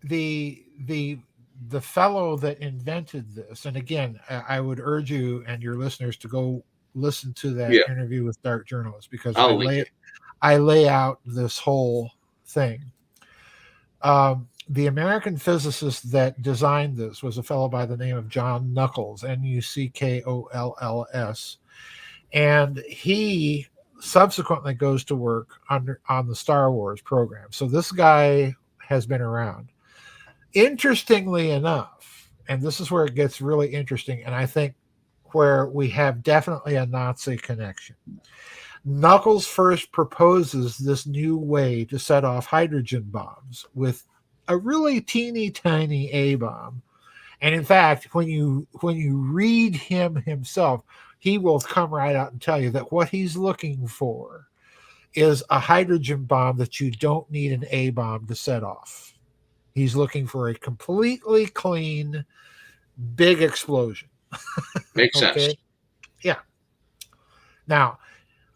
the fellow that invented this, and again, I would urge you and your listeners to go listen to that Yeah, interview with Dark Journalist, because I'll link it. I lay out this whole thing. The American physicist that designed this was a fellow by the name of John Knuckles, Nuckolls, and he subsequently goes to work on the Star Wars program. So this guy has been around. Interestingly enough, and this is where it gets really interesting, and I think where we have definitely a Nazi connection. Knuckles first proposes this new way to set off hydrogen bombs with a really teeny tiny A bomb. And in fact, when you read him himself, he will come right out and tell you that what he's looking for is a hydrogen bomb that you don't need an A bomb to set off. He's looking for a completely clean, big explosion. Makes sense. Okay. Yeah. Now,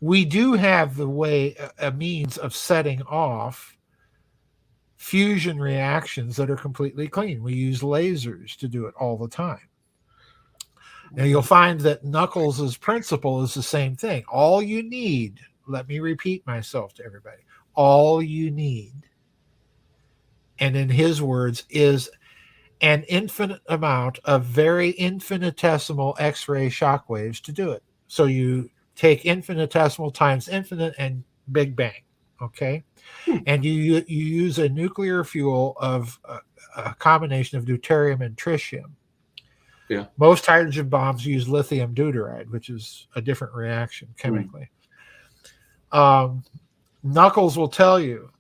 we do have a means of setting off fusion reactions that are completely clean. We use lasers to do it all the time. Now, you'll find that Knuckles' principle is the same thing. All you need, let me repeat myself to everybody, all you need, and in his words, is an infinite amount of very infinitesimal X-ray shock waves to do it. So you take infinitesimal times infinite and Big Bang, okay? And you use a nuclear fuel of a combination of deuterium and tritium. Yeah. Most hydrogen bombs use lithium deuteride, which is a different reaction chemically. Knuckles will tell you,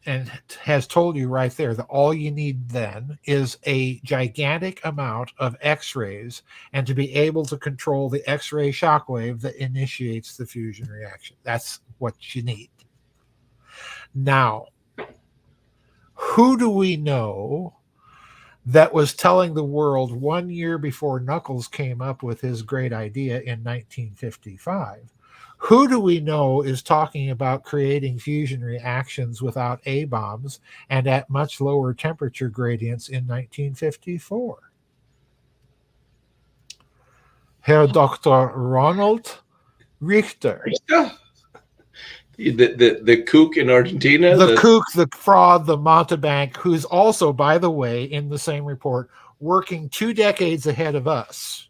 and has told you right there, that all you need then is a gigantic amount of X-rays and to be able to control the X-ray shockwave that initiates the fusion reaction. That's what you need. Now, who do we know that was telling the world 1 year before Knuckles came up with his great idea in 1955? Who do we know is talking about creating fusion reactions without A-bombs and at much lower temperature gradients in 1954? Herr Dr. Ronald Richter. The kook in Argentina? The kook, the fraud, the mountebank, who's also, by the way, in the same report, working 2 decades ahead of us.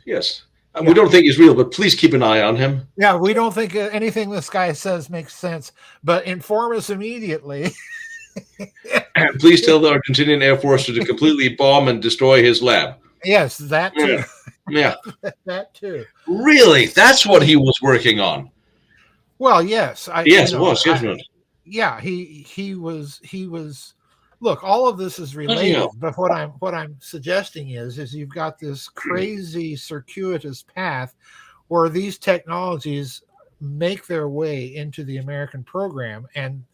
Yes. We don't think he's real, but please keep an eye on him. Yeah, we don't think anything this guy says makes sense, but inform us immediately. And please tell the Argentinian Air Force to completely bomb and destroy his lab. Yes, that too. Yeah. That too. Really? That's what he was working on? Well, yes. It was. Yeah, he was. Look, all of this is related, but what I'm suggesting is you've got this crazy circuitous path where these technologies make their way into the American program, and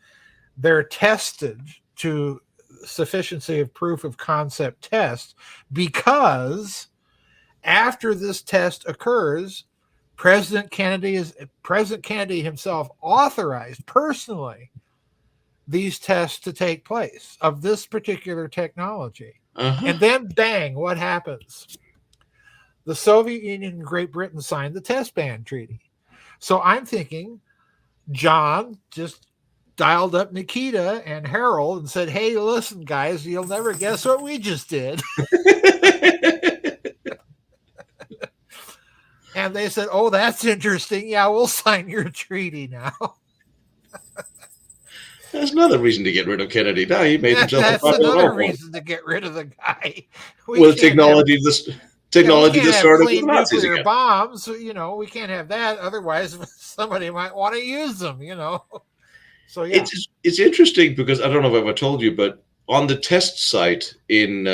they're tested to sufficiency of proof of concept test, because after this test occurs, President Kennedy himself authorized personally these tests to take place of this particular technology. And then bang, what happens? The Soviet Union and Great Britain signed the test ban treaty. So I'm thinking John just dialed up Nikita and Harold and said, hey, listen, guys, you'll never guess what we just did. And they said, oh, that's interesting. Yeah, we'll sign your treaty now. That's another reason to get rid of Kennedy. Now he made himself That's another reason to get rid of the guy. Technology that started with Nazis nuclear again. Bombs, we can't have that. Otherwise, somebody might want to use them, So yeah, it's interesting because I don't know if I ever told you, but on the test site in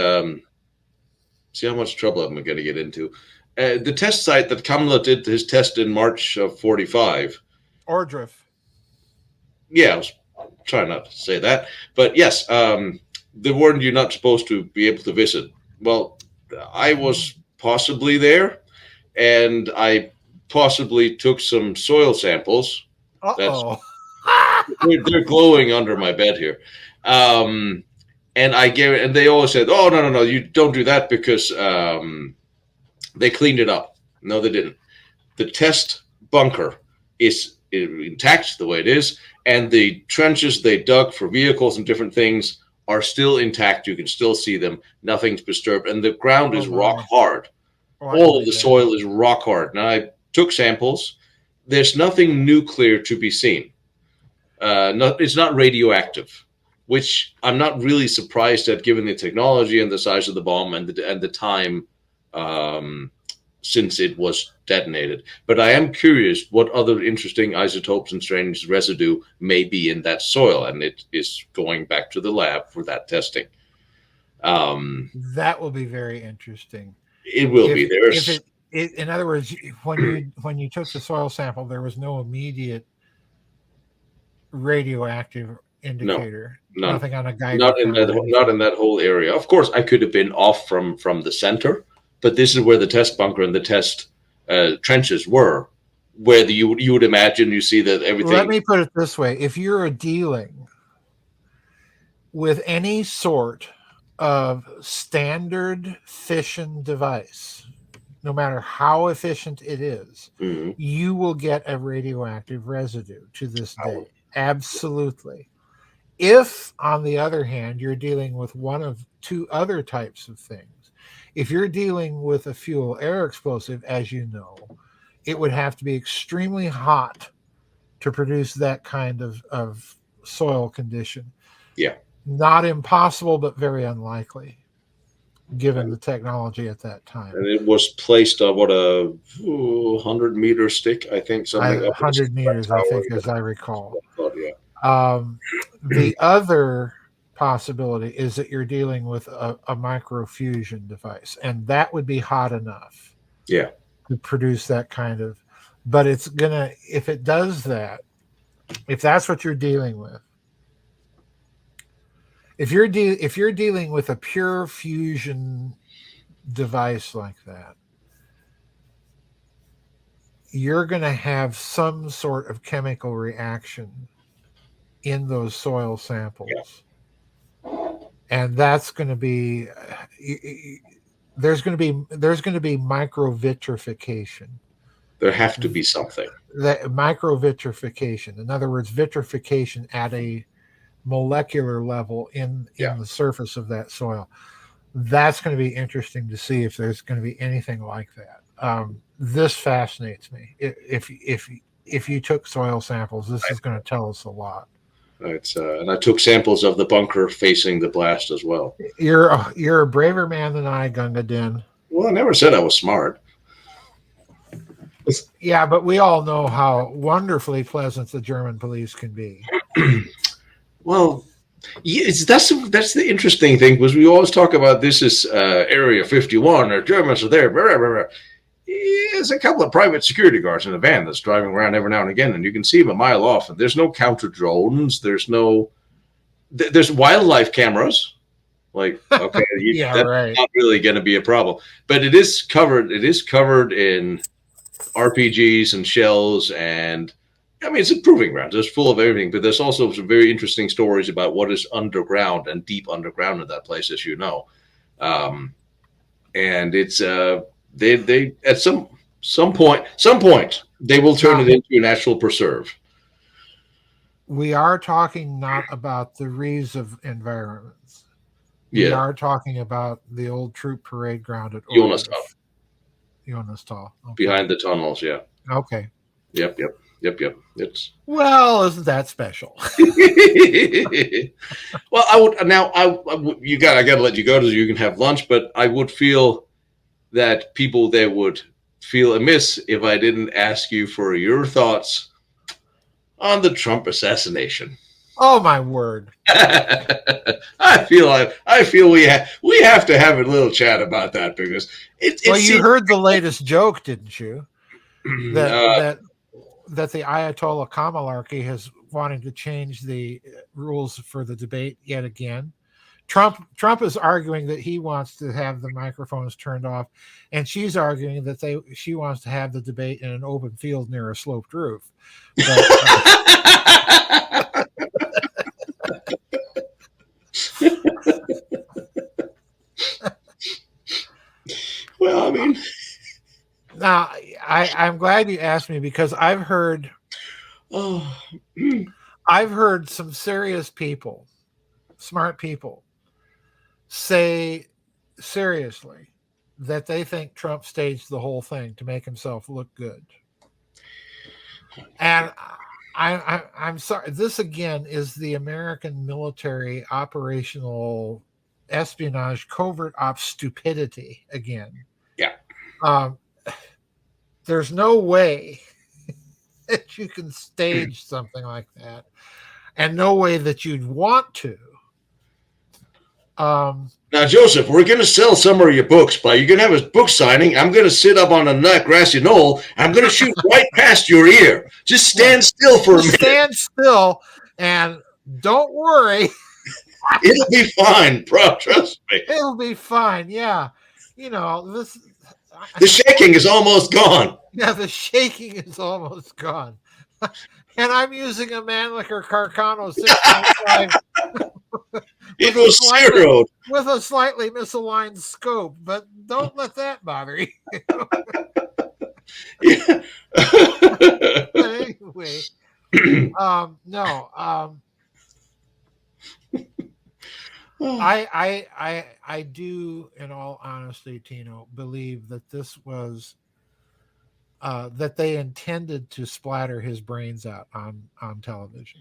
see how much trouble I'm going to get into. The test site that Kamla did his test in March of 45. Ordruff. Yeah, I was trying not to say that, but yes, they warned you're not supposed to be able to visit. Well, I was possibly there, and I possibly took some soil samples. Uh-oh. They're glowing under my bed here. And and they always said, "Oh, no, you don't do that because they cleaned it up." No, they didn't. The test bunker is intact the way it is, and the trenches they dug for vehicles and different things are still intact. You can still see them. Nothing's disturbed, and the ground Oh is rock my. hard. Oh, I All of believe the that. soil is rock hard. Now I took samples. There's nothing nuclear to be seen. It's not radioactive, which I'm not really surprised at, given the technology and the size of the bomb and the time um, since it was detonated. But I am curious what other interesting isotopes and strange residue may be in that soil, and it is going back to the lab for that testing. Um, That will be very interesting. it will be. If There's it, in other words, when you took the soil sample, there was no immediate radioactive no, indicator, none. nothing on a Geiger counter or Not anything. in that whole area. Of course, I could have been off from the center, but this is where the test bunker and the test trenches were, where you would imagine you see that Let everything. me put it this way: if you're dealing with any sort of standard fission device, no matter how efficient it is, Mhm. you will get a radioactive residue to this day. Absolutely. If, on the other hand, you're dealing with one of two other types of things, if you're dealing with a fuel air explosive, as you know, it would have to be extremely hot to produce that kind of soil condition. Yeah, Not impossible, but very unlikely given and, the technology at that time. and it was placed on what a 100-meter stick, I think, something up in some 100 kind meters, of I tower. think, as I recall. I thought, yeah, Um, the other possibility is that you're dealing with a microfusion device, and that would be hot enough yeah, to produce that kind of. But it's gonna, if it does that, if that's what you're dealing with, if you're dealing with a pure fusion device like that, you're going to have some sort of chemical reaction in those soil yeah. samples, and that's going to be there's going to be microvitrification. There have to be something. That microvitrification, in other words, vitrification at a molecular level Yeah, in the surface of that soil. That's going to be interesting to see if there's going to be anything like that. This fascinates me. If you took soil samples, this is going to tell us a lot. it's and I took samples of the bunker facing the blast as well. You're a braver man than I, Gunga Din. Well, I never said I was smart. Yeah, but we all know how wonderfully pleasant the German police can be. Well, yeah, that's the interesting thing, because we always talk about this is Area 51 or Germans are there. Blah, blah, blah. There's a couple of private security guards in a van that's driving around every now and again, and you can see them a mile off. And there's no counter drones. There's wildlife cameras. Like, okay, Yeah, that's right. not really going to be a problem. But it is covered. It is covered in RPGs and shells, and I mean, it's a proving ground. It's full of everything, but there's also some very interesting stories about what is underground and deep underground in that place, as you know. Um, and it's they at some point they will turn Now, it into a natural preserve. we are talking not about the Rees of environments. We Yeah, are talking about the old troop parade ground at Jonas Ortliff. Jonas. Okay. behind the tunnels. Yeah, Okay. yep. It's Well, isn't that special? well, I would now. I got to let you go so you can have lunch. But I would feel that people there would feel amiss if I didn't ask you for your thoughts on the Trump assassination. Oh my word! I feel we have to have a little chat about that, because Well, it you seems heard the latest joke, didn't you? That uh, that the Ayatollah Kamalarchy has wanting to change the rules for the debate yet again. Trump is arguing that he wants to have the microphones turned off, and she's arguing that she wants to have the debate in an open field near a sloped roof. But Well, I mean, Now, I'm glad you asked me because oh, I've heard some serious people, smart people, say seriously that they think Trump staged the whole thing to make himself look good. And I'm sorry. This again is the American military operational espionage, covert ops stupidity again. yeah. Um, there's no way that you can stage something like that, and no way that you'd want to. Um, Now, Joseph, we're going to sell some of your books, but you're going to have a book signing. I'm going to sit up on a grassy knoll. I'm going to shoot right past your ear. Just stand still for a minute. Stand still and don't worry. It'll be fine, bro. Trust me. It'll be fine. Yeah. You know, The shaking is almost gone. Yeah, the shaking is almost gone. And I'm using a Mannlicher Carcano 6.5 It was zeroed. with a slightly misaligned scope, but don't let that bother you. Yeah. But anyway, no, I do, in all honesty, Tino, believe that this was that they intended to splatter his brains out on television.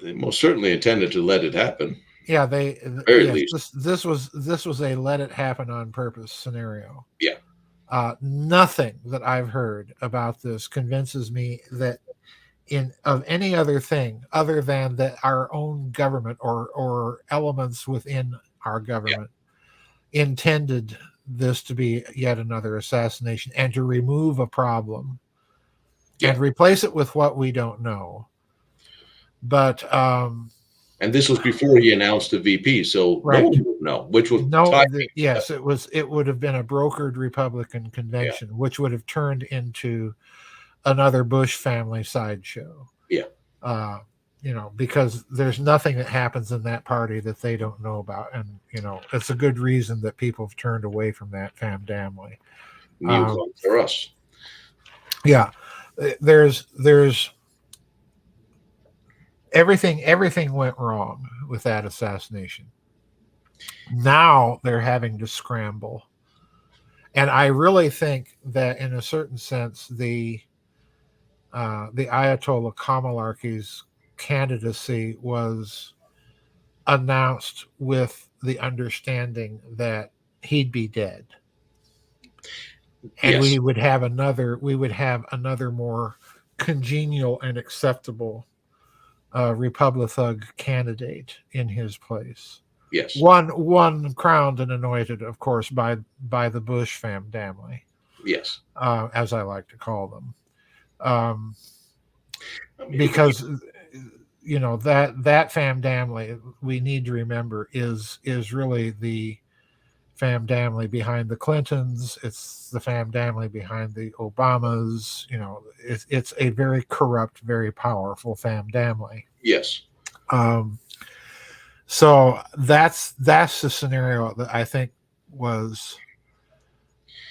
They most certainly intended to let it happen. Yeah, Very least. This was a let it happen on purpose scenario. Yeah. Nothing that I've heard about this convinces me that of any other thing other than that our own government or elements within our government intended this to be yet another assassination and to remove a problem and replace it with what we don't know. But and this was before he announced the VP, so right. No one would know, which was yes, it would have been a brokered Republican convention, which would have turned into another Bush family sideshow. Yeah. You know, because there's nothing that happens in that party that they don't know about. And, you know, it's a good reason that people have turned away from that family. New for us. Yeah. There's everything went wrong with that assassination. Now they're having to scramble. And I really think that in a certain sense, the Ayatollah Kamalarki's candidacy was announced with the understanding that he'd be dead, and we would have another more congenial and acceptable Republithug candidate in his place. Yes, one crowned and anointed, of course, by the Bush family. Yes, as I like to call them. Because you know that family, we need to remember, is really the family behind the Clintons. It's the family behind the Obamas. You know, it's a very corrupt, very powerful family. Yes. So that's the scenario that I think was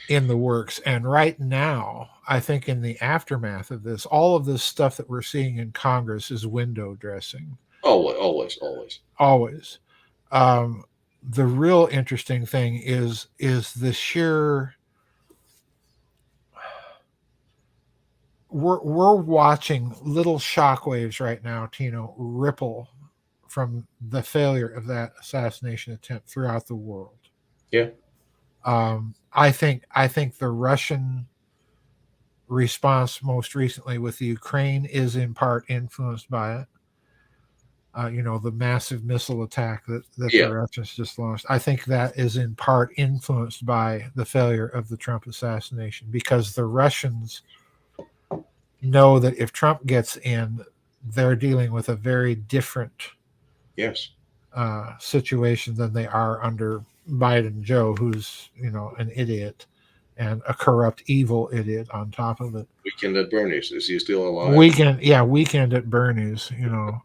in the works. And right now, I think in the aftermath of this, all of this stuff that we're seeing in Congress is window dressing. Always. The real interesting thing is the sheer. We're watching little shockwaves right now, Tino, ripple from the failure of that assassination attempt throughout the world. Yeah. I think the Russian response most recently with the Ukraine is in part influenced by it. You know, the massive missile attack that the Russians just launched. I think that is in part influenced by the failure of the Trump assassination, because the Russians know that if Trump gets in, they're dealing with a very different situation than they are under Biden Joe, who's, you know, an idiot and a corrupt, evil idiot on top of it. Weekend at Bernie's. Is he still alive? Weekend at Bernie's, you know.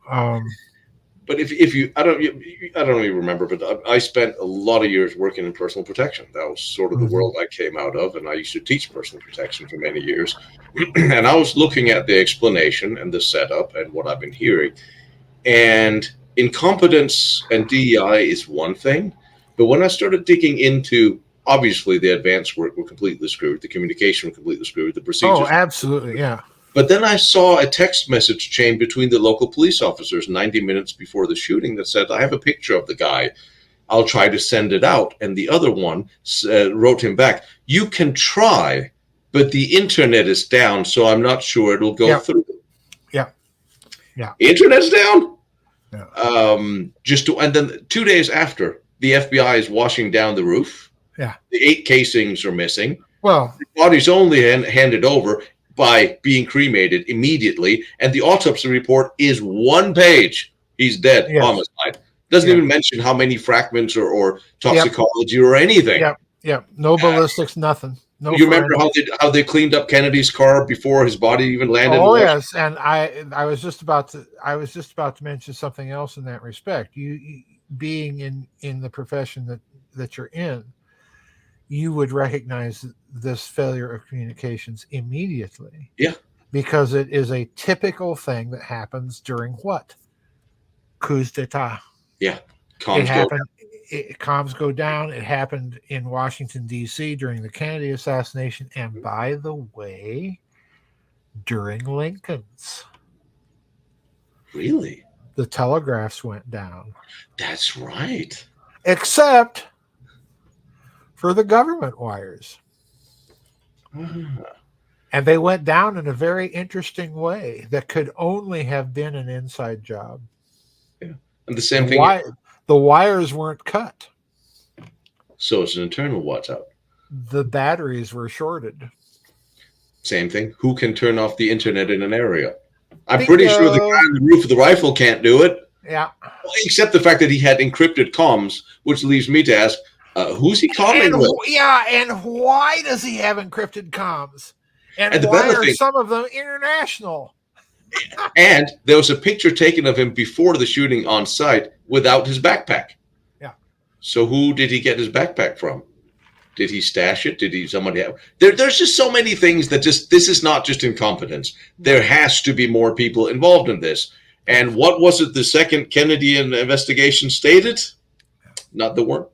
But if you, I don't even remember, but I spent a lot of years working in personal protection. That was sort of the world I came out of, and I used to teach personal protection for many years. And I was looking at the explanation and the setup and what I've been hearing. And incompetence and DEI is one thing, but when I started digging into, obviously the advanced work were completely screwed, the communication were completely screwed, the procedures. Oh, absolutely, yeah. But then I saw a text message chain between the local police officers 90 minutes before the shooting that said, I have a picture of the guy. I'll try to send it out. And the other one wrote him back, you can try, but the internet is down, so I'm not sure it'll go through. Yeah. Yeah. Internet's down? Yeah. And then 2 days after, the FBI is washing down the roof. Yeah. The 8 casings are missing. Well, the body's only handed over by being cremated immediately, and the autopsy report is 1 page. He's dead, homicide. Doesn't even mention how many fragments or toxicology or anything. Yeah. No ballistics, nothing. No. You remember how they cleaned up Kennedy's car before his body even landed? Oh yes, and I was just about to mention something else in that respect. You being in the profession that you're in, you would recognize this failure of communications immediately. Yeah. Because it is a typical thing that happens during what? Coups d'etat. Yeah. Comms go down. It happened in Washington, D.C. during the Kennedy assassination. And by the way, during Lincoln's. Really? The telegraphs went down. That's right. Except for the government wires. And they went down in a very interesting way that could only have been an inside job. Yeah. And the same thing. The wires weren't cut. So it's an internal watch out. The batteries were shorted. Same thing. Who can turn off the internet in an area? I'm pretty sure the guy on the roof of the rifle can't do it. Yeah. Except the fact that he had encrypted comms, which leaves me to ask, who's he calling with? Yeah, and why does he have encrypted comms? And why are some of them international? And there was a picture taken of him before the shooting on site without his backpack. Yeah. So who did he get his backpack from? Did he stash it? Did somebody have? There's just so many things that this is not just incompetence. There has to be more people involved in this. And what was it the second Kennedy investigation stated? Not the one.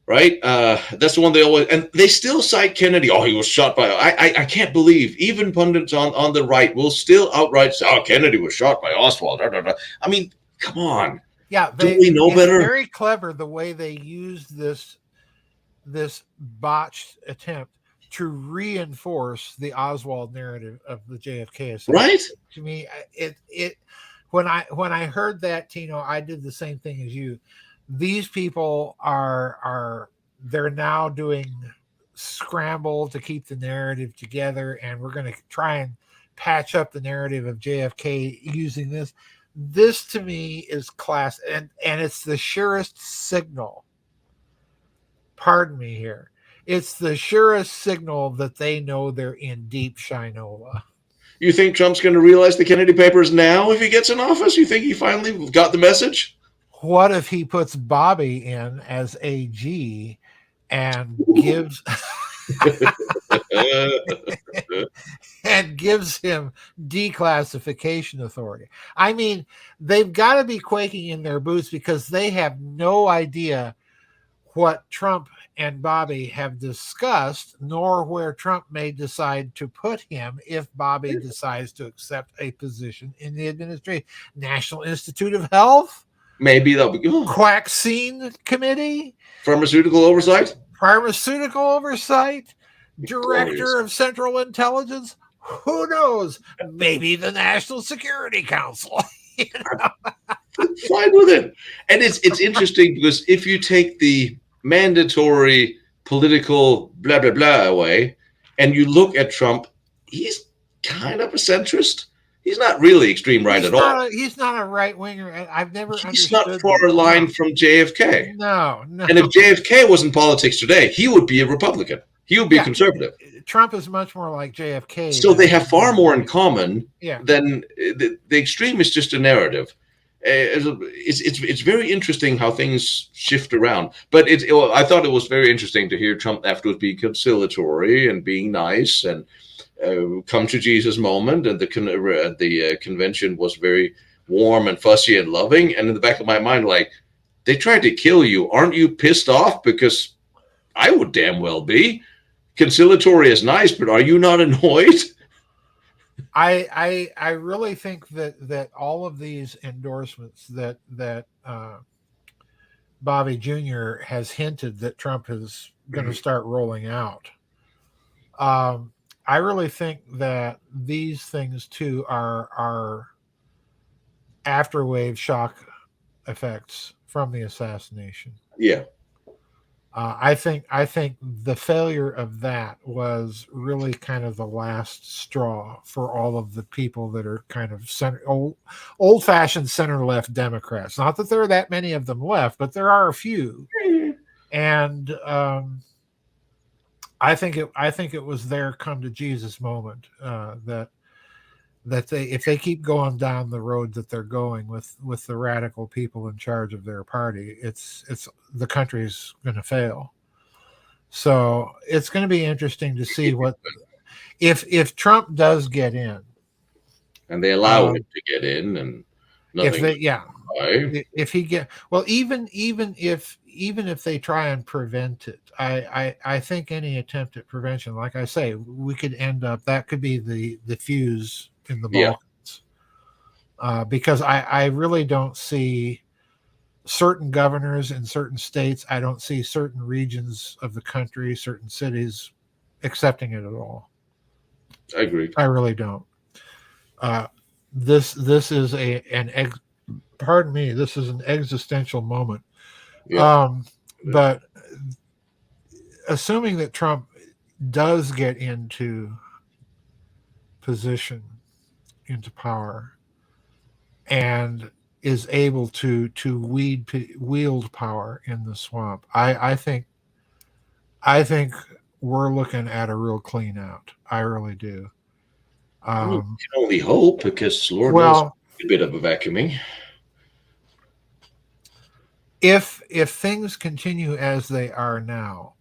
Right? That's the one they always, and they still cite Kennedy. Oh, he was shot by, I can't believe even pundits on the right will still outright say, oh, Kennedy was shot by Oswald. I mean, come on. Yeah. Don't we know better? It's very clever the way they used this botched attempt to reinforce the Oswald narrative of the JFK assassination. Right? To me, when I heard that, Tino, I did the same thing as you. These people they're now doing scramble to keep the narrative together, and we're going to try and patch up the narrative of JFK using this. This to me is class, and it's the surest signal. Pardon me here. It's the surest signal that they know they're in deep shinola. You think Trump's going to realize the Kennedy papers now if he gets in office? You think he finally got the message? What if he puts Bobby in as AG and gives and gives him declassification authority? I mean, they've got to be quaking in their boots because they have no idea what Trump and Bobby have discussed, nor where Trump may decide to put him if Bobby decides to accept a position in the administration. National Institute of Health? Maybe they'll be Vaccine Committee, pharmaceutical oversight, Director of Central Intelligence. Who knows? Maybe the National Security Council. I'm fine with it. And it's interesting because if you take the mandatory political blah blah blah away, and you look at Trump, he's kind of a centrist. He's not really extreme right at all. He's not a right winger. I've never understood. He's not far aligned from JFK. No. And if JFK was in politics today, he would be a Republican. He would be conservative. Trump is much more like JFK. So they have far more in common than the extreme is just a narrative. It's very interesting how things shift around. But I thought it was very interesting to hear Trump afterwards be conciliatory and being nice and come to Jesus moment, and the convention was very warm and fussy and loving. And in the back of my mind, like, they tried to kill you. Aren't you pissed off? Because I would damn well be. Conciliatory is nice, but are you not annoyed? I really think that all of these endorsements that Bobby Jr. has hinted that Trump is going to start rolling out. I really think that these things too are afterwave shock effects from the assassination. Yeah. I think the failure of that was really kind of the last straw for all of the people that are kind of old fashioned center left Democrats. Not that there are that many of them left, but there are a few. And I think it was their come to Jesus moment that they, if they keep going down the road that they're going with the radical people in charge of their party, it's the country's going to fail. So it's going to be interesting to see what if Trump does get in, and they allow him to get in, and if he get well, even if they try and prevent it, I think any attempt at prevention, like I say, we could end up, that could be the fuse in the Balkans. Because I really don't see certain governors in certain states, I don't see certain regions of the country, certain cities accepting it at all. I agree. I really don't. This is pardon me, this is an existential moment. But assuming that Trump does get into position, into power, and is able to wield power in the swamp, I think we're looking at a real clean out. I really do. You can only hope, because Lord knows a bit of a vacuuming. If things continue as they are now,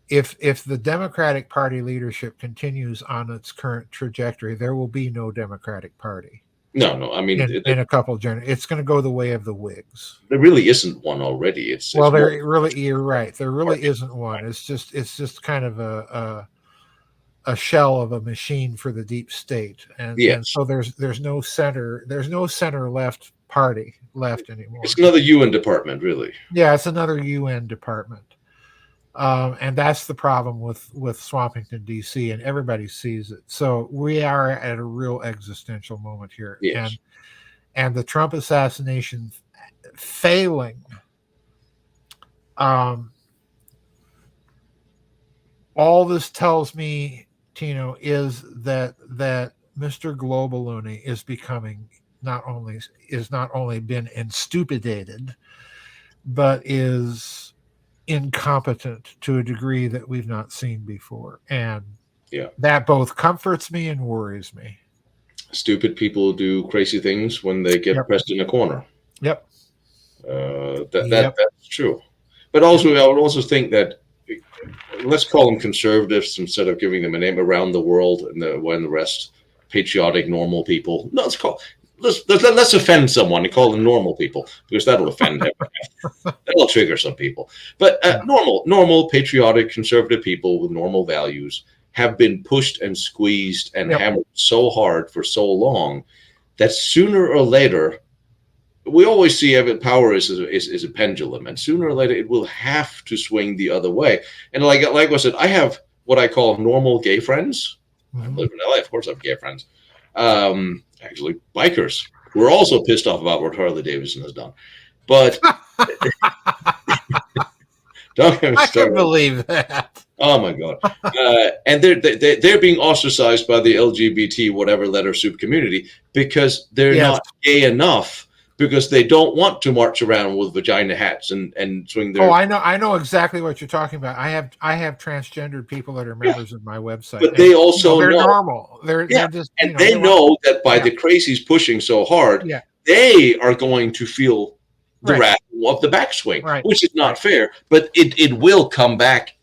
if the Democratic Party leadership continues on its current trajectory, there will be no Democratic Party. No. I mean, in a couple of generations, it's going to go the way of the Whigs. There really isn't one already. You're right. There really isn't one. It's just kind of a shell of a machine for the deep state, and so there's no center left party left anymore. It's another UN department, really. Yeah, it's another UN department. And that's the problem with Swampington, D.C., and everybody sees it. So we are at a real existential moment here. Yes. And the Trump assassination failing, all this tells me, Tino, is that Mr. Globaluni is becoming not only been instupidated, but is incompetent to a degree that we've not seen before, and that both comforts me and worries me. Stupid people do crazy things when they get pressed in a corner. Yep. That's true. But also, I would also think that, let's call them conservatives instead of giving them a name, around the world, and the rest patriotic, normal people. No, let's offend someone and call them normal people, because that'll offend everyone. That'll trigger some people. But normal, patriotic, conservative people with normal values have been pushed and squeezed and hammered so hard for so long that sooner or later, we always see power is a pendulum, and sooner or later it will have to swing the other way. And like I said, I have what I call normal gay friends. I live in LA, of course I have gay friends. Actually, bikers who are also pissed off about what Harley Davidson has done. But don't get me started. I can't believe that. Oh my God! And they're being ostracized by the LGBT whatever letter soup community because they're not gay enough, because they don't want to march around with vagina hats and swing their. Oh, I know exactly what you're talking about. I have transgendered people that are members of my website, but they also they're know normal. They're just, and they know that by the crazies pushing so hard, they are going to feel the Right. wrath of the backswing, Right. which is not Right. fair, but it will come back.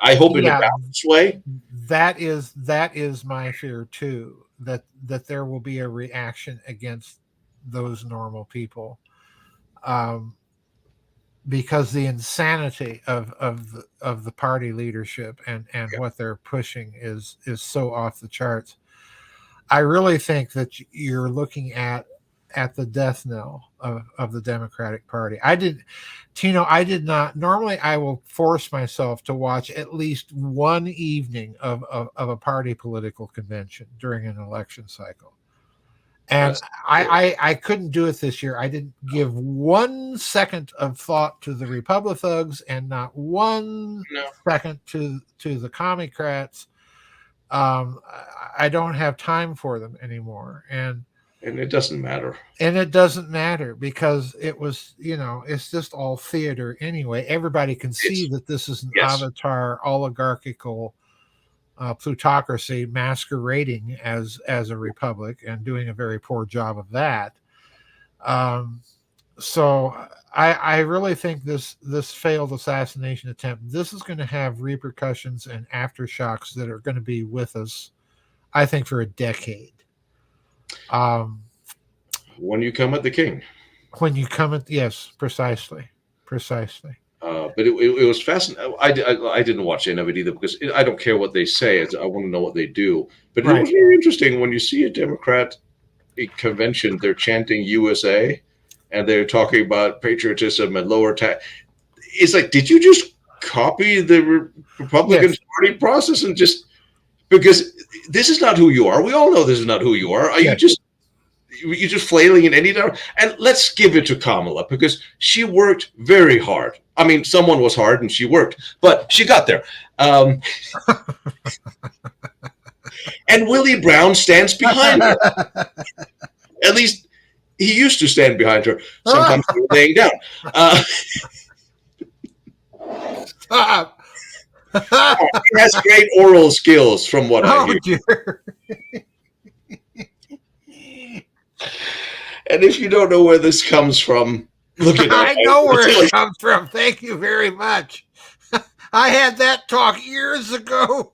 I hope in a Yeah, balanced way. that is my fear too. That there will be a reaction against those normal people, um, because the insanity of the party leadership and what they're pushing is so off the charts. I really think that you're looking at the death knell of the Democratic Party. I did not. Normally, I will force myself to watch at least one evening of a party political convention during an election cycle. And That's I couldn't do it this year. I didn't give 1 second of thought to the Republicans and not one no, second to the Commocrats. I don't have time for them anymore, and it doesn't matter. and it doesn't matter because it's just all theater anyway. Everybody can see It's that this is an yes, avatar oligarchical plutocracy masquerading as a republic and doing a very poor job of that. Um, so I really think this failed assassination attempt, this is going to have repercussions and aftershocks that are going to be with us, I think, for a decade. Um, when you come at the king. when you come at yes, precisely. But it was fascinating. I didn't watch any of it either because I don't care what they say. I want to know what they do. But it Right. was very interesting when you see a Democrat convention, they're chanting USA and they're talking about patriotism and lower tax. It's like, did you just copy the Republican Yes. Party process and just because this is not who you are? We all know this is not who you are. Are you Yes. just you're just flailing in any direction? And let's give it to Kamala because she worked very hard. I mean, someone was hard and she worked, but she got there. And Willie Brown stands behind her. At least he used to stand behind her. Sometimes they were laying down. Stop. He has great oral skills, from what I hear. Dear. And if you don't know where this comes from, look it up. I know where it comes from. Thank you very much. I had that talk years ago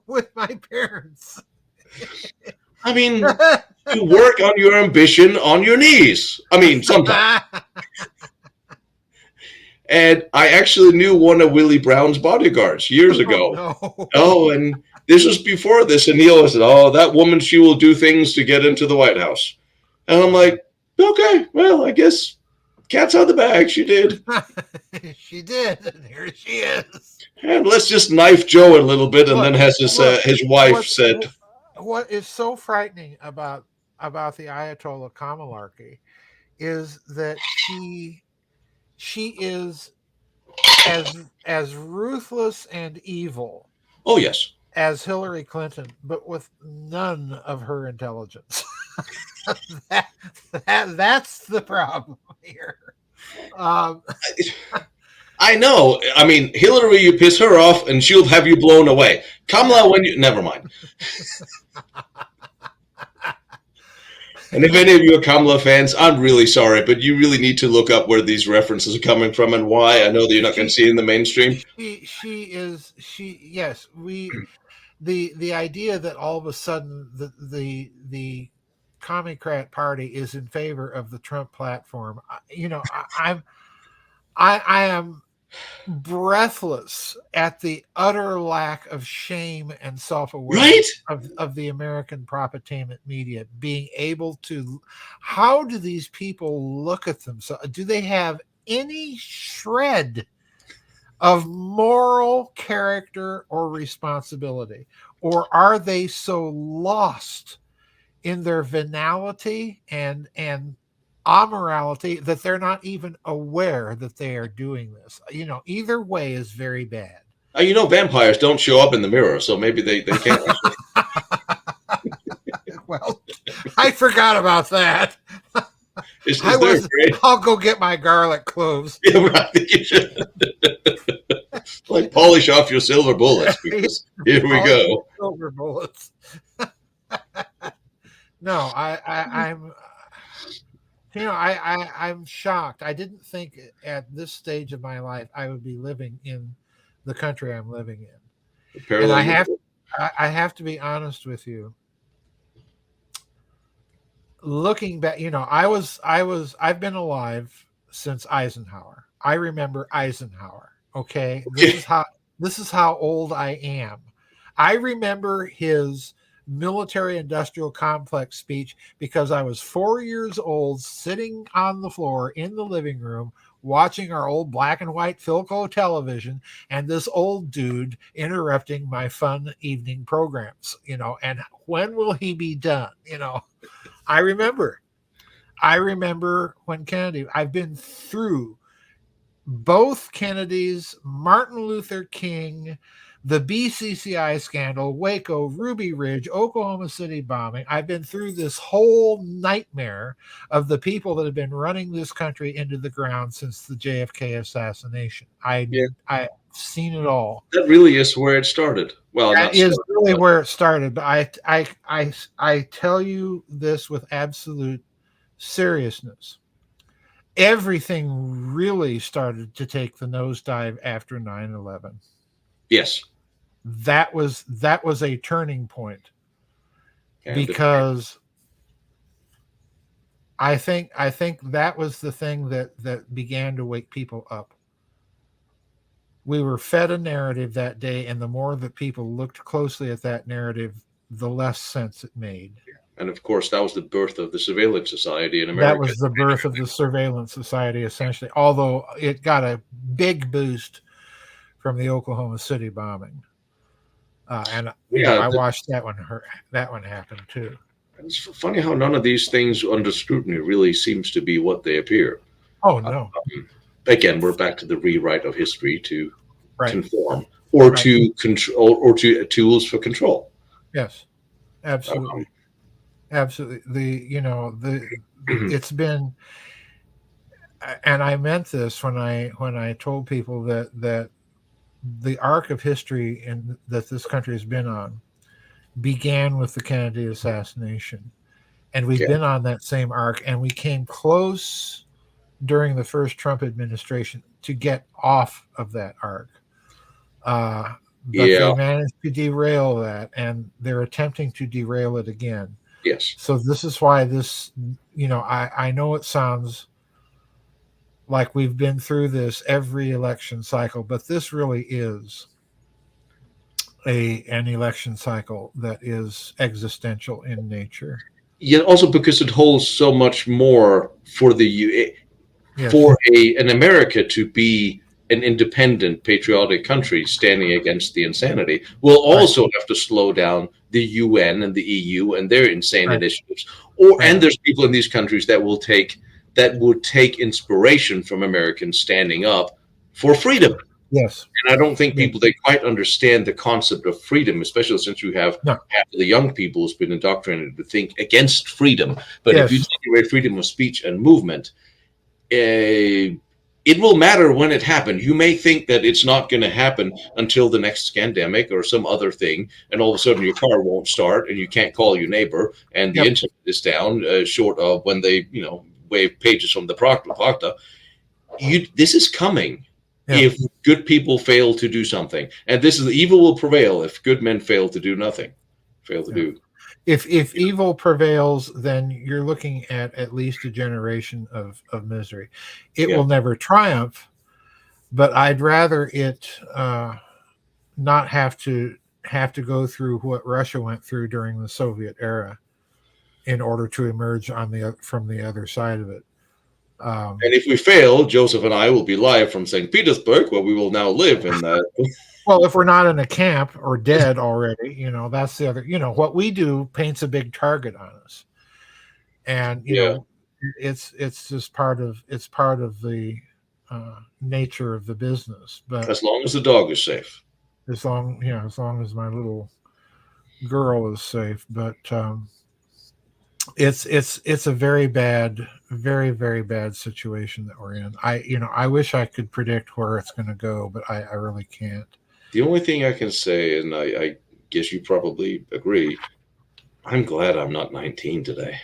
with my parents. I mean, you work on your ambition on your knees. I mean, sometimes. And I actually knew one of Willie Brown's bodyguards years ago. No. Oh, and this was before this. And he always said, oh, that woman, she will do things to get into the White House. And I'm like, okay, well, I guess cat's out of the bag. She did. She did. And here she is. And let's just knife Joe a little bit. And then has his wife said, what is so frightening about the Ayatollah Kamalarchy is that she is as ruthless and evil, oh, yes, as Hillary Clinton, but with none of her intelligence. That's the problem here. I know. I mean, Hillary, you piss her off and she'll have you blown away. Kamala, never mind. And if any of you are Kamala fans, I'm really sorry, but you really need to look up where these references are coming from and why. I know that you're not going to see it in the mainstream. Yes, the idea that all of a sudden the Commocrat Party is in favor of the Trump platform. I am breathless at the utter lack of shame and self-awareness of the American propaganda media being able to. How do these people look at themselves? Do they have any shred of moral character or responsibility, or are they so lost in their venality and amorality that they're not even aware that they are doing this? Either way is very bad. Vampires don't show up in the mirror, so maybe they can't. Well, I forgot about that. I'll go get my garlic cloves. Yeah, right. Like polish off your silver bullets, because here we go. Silver bullets. No, I'm I'm shocked. I didn't think at this stage of my life I would be living in the country I'm living in. The And parallel universe. I have to be honest with you. Looking back, I've been alive since Eisenhower. I remember Eisenhower. Okay. Okay. This is how old I am. I remember his military industrial complex speech because I was 4 years old, sitting on the floor in the living room, watching our old black and white Philco television, and this old dude interrupting my fun evening programs, and when will he be done? I remember. I remember when Kennedy, I've been through both Kennedys, Martin Luther King, the BCCI scandal, Waco, Ruby Ridge, Oklahoma City bombing. I've been through this whole nightmare of the people that have been running this country into the ground since the JFK assassination. Yeah, I've seen it all. that really is where it started. Well, That not is started, really but where it started. But I tell you this with absolute seriousness. Everything really started to take the nosedive after 9/11. yes. That was a turning point And because I think that was the thing that began to wake people up. We were fed a narrative that day, and the more that people looked closely at that narrative, the less sense it made. of course, that was the birth of the surveillance society in That America. was the birth of the surveillance society, essentially, although it got a big boost from the Oklahoma City bombing. And Yeah, I watched that one happen too. it's funny how none of these things under scrutiny really seems to be what they appear. Oh Um, no. Again, we're back to the rewrite of history to Right. conform or Right. to control or to tools for control. Yes. Um, Absolutely. Absolutely. It's been, and I meant this when I told people that the arc of history that this country has been on began with the Kennedy assassination, and we've yeah, been on that same arc, and we came close during the first Trump administration to get off of that arc. But yeah, they managed to derail that, and they're attempting to derail it again. yes. So this is why I know it sounds like we've been through this every election cycle, but this really is an election cycle that is existential in nature. Yeah, also because it holds so much more for Yes, for a an America to be an independent, patriotic country standing against the insanity. We'll right, also have to slow down the UN and the EU and their insane right, initiatives. Or right. and there's people in these countries that would take inspiration from Americans standing up for freedom. Yes, And I don't think yes. people they quite understand the concept of freedom, especially since you have No, half of the young people who's been indoctrinated to think against freedom. But if you yes, take away freedom of speech and movement, it will matter when it happens. You may think that it's not going to happen until the next scandemic or some other thing, and all of a sudden your car won't start and you can't call your neighbor, and the yep, internet is down, short of when they wave pages from the Procta. This is coming yep. if good people fail to do something, and this is the evil will prevail if good men fail to do nothing, fail to Yeah. do. If evil prevails, then you're looking at least a generation of misery. It Yeah, will never triumph, but I'd rather it not have to go through what Russia went through during the Soviet era in order to emerge from the other side of it. and if we fail, Joseph and I will be live from St. Petersburg, where we will now live in the. Well, if we're not in a camp or dead already, that's the other. What we do paints a big target on us, and Yeah, it's just part of the nature of the business. But as long as the dog is safe. as long as my little girl is safe, but it's a very bad, very very bad situation that we're in. I wish I could predict where it's going to go, but I really can't. The only thing I can say, and I guess you probably agree, I'm glad I'm not 19 today.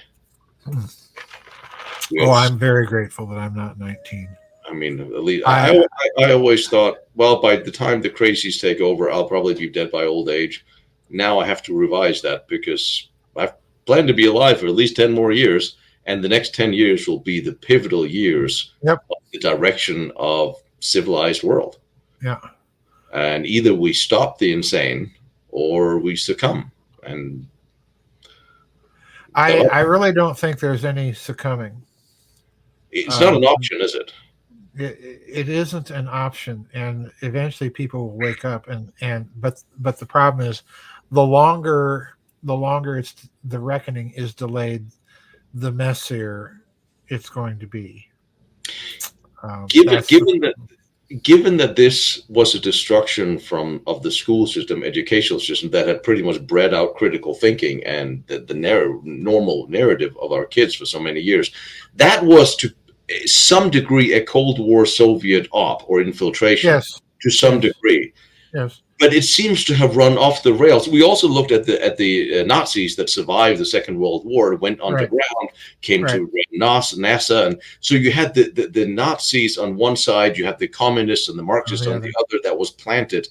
Oh, Yes. I'm very grateful that I'm not 19. I mean, at least I I always thought, well, by the time the crazies take over, I'll probably be dead by old age. Now I have to revise that because I plan to be alive for at least 10 more years, and the next 10 years will be the pivotal years Yep. of the direction of civilized world. Yeah. And either we stop the insane or we succumb. And I really don't think there's any succumbing. it's not Uh, an option, is it? it isn't an option, and eventually people will wake up. But the problem is, the longer it's the reckoning is delayed, the messier it's going to be. Given, That's the given that given that this was a destruction from of the school system, educational system that had pretty much bred out critical thinking and the normal narrative of our kids for so many years, that was to some degree a Cold War Soviet op or infiltration yes, to some yes, degree. yes, But it seems to have run off the rails. We also looked at the Nazis that survived the Second World War, went right, underground, came right. to NASA, and so you had the Nazis on one side, you had the communists and the On Marxists the on the other, other that was planted,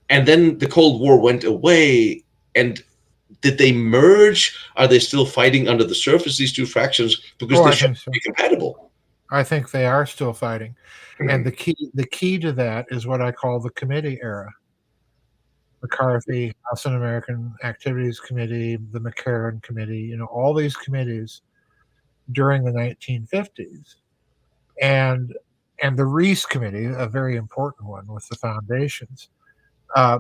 and then the Cold War went away. And did they merge? Are they still fighting under the surface? These two factions because oh, they I should think so. be compatible. I think they are still fighting, and the key to that is what I call the committee era. McCarthy, House Un-American Activities Committee, the McCarran Committee, all these committees during the 1950s, and the Reese Committee, a very important one with the foundations.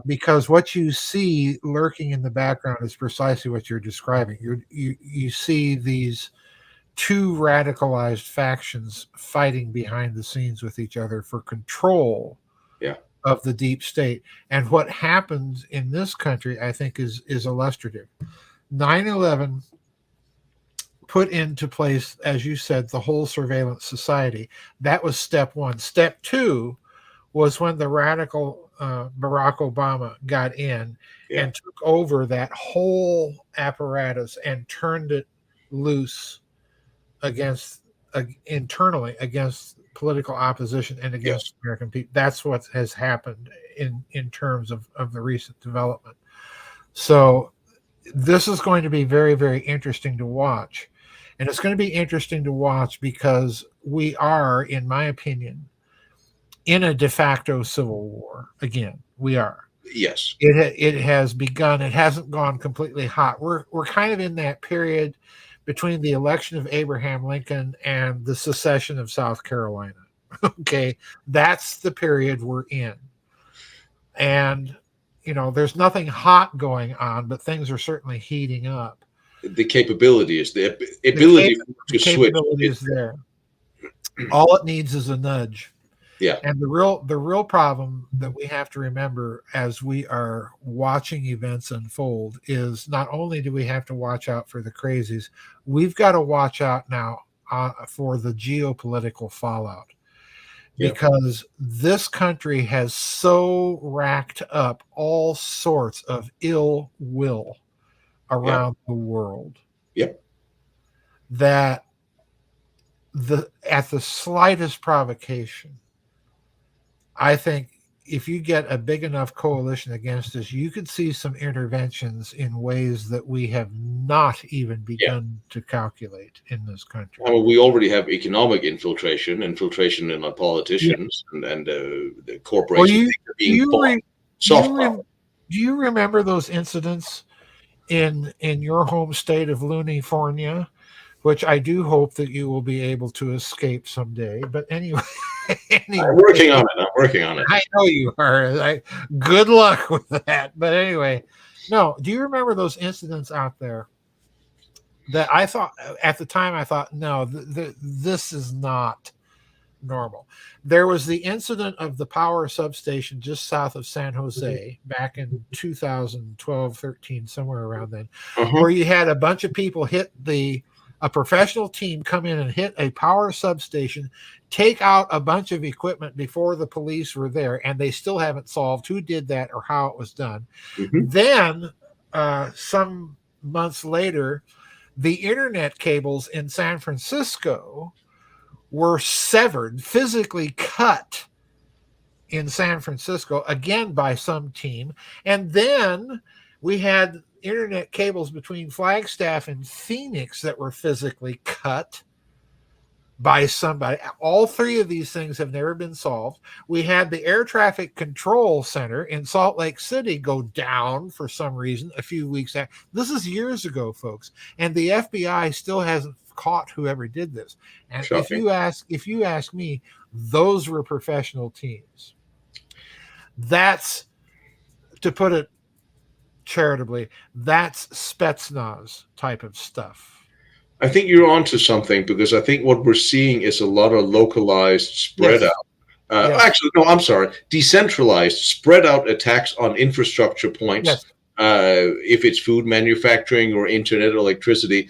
Because what you see lurking in the background is precisely what you're describing. You see these two radicalized factions fighting behind the scenes with each other for control Yeah, of the deep state. And what happens in this country, I think, is illustrative. 9/11 put into place, as you said, the whole surveillance society. That was step one. Step two was when the radical Barack Obama got in yeah, and took over that whole apparatus and turned it loose against internally against political opposition and yes. against American people. That's what has happened in terms of the recent development. So this is going to be very, very interesting to watch. And it's going to be interesting to watch because we are, in my opinion, in a de facto civil war again. We are. Yes. It has begun. It hasn't gone completely hot. We're kind of in that period between the election of Abraham Lincoln and the secession of South Carolina. Okay, that's the period we're in, and there's nothing hot going on, but things are certainly heating up. The capability is the The cap- ability the to switch. capability is there. All it needs is a nudge. Yeah, And the real problem that we have to remember as we are watching events unfold is not only do we have to watch out for the crazies, we've got to watch out now for the geopolitical fallout yeah, because this country has so racked up all sorts of ill will yeah, around the world yep. that at the slightest provocation, I think if you get a big enough coalition against us, you could see some interventions in ways that we have not even Yeah. begun to calculate in this country. I mean, we already have economic infiltration in our Yeah. politicians and the Well, corporations you are do being you bought. re, do Soft you power. rem, do you remember those incidents in your home state of Lunifornia, which I do hope that you will be able to escape someday. But anyway, I'm anyway, working on it. I'm working on it. I know you are. Good luck with that. But anyway, no. Do you remember those incidents out there that I thought at the time? I thought, no, this is not normal. There was the incident of the power substation just south of San Jose back in 2012, 13, somewhere around then, Uh-huh. where you had a bunch of people hit a professional team come in and hit a power substation, take out a bunch of equipment before the police were there, and they still haven't solved who did that or how it was done. Hmm. Then, some months later, The internet cables in San Francisco were severed, physically cut in San Francisco, again by some team. And then we had internet cables between Flagstaff and Phoenix that were physically cut by somebody. All three of these things have never been solved. We had the air traffic control center in Salt Lake City go down for some reason a few weeks after. This is years ago, folks, and the FBI still hasn't caught whoever did this. And Shocking. if you ask me, those were professional teams. That's, to put it charitably, that's Spetsnaz type of stuff. I think you're onto something, because I think what we're seeing is a lot of localized, spread Yes. out. Yes. Actually, no, I'm sorry. Decentralized, spread out attacks on infrastructure points. Yes. If it's food manufacturing or internet or electricity,